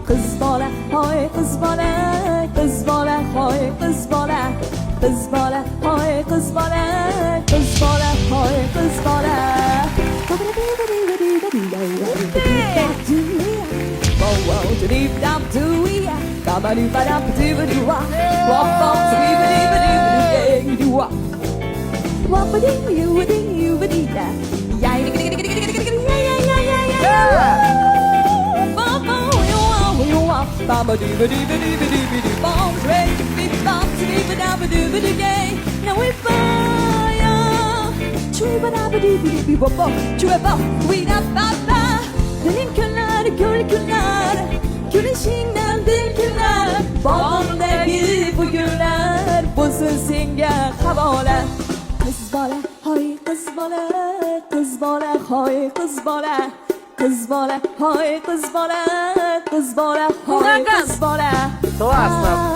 Kız bola, hoy kız bola, kız bola, hoy kız bola, kız bola, hoy kız bola, kız bola, hoy kız bola. Now we fire. Güneşinden döküler Bağımdaki bu günler Bulsun singe havale Kız bola, hoy kız bola, kız bola, hoy kız bola, kız bola, hoy kız bola, kız bola, hoy kız bola. Классно.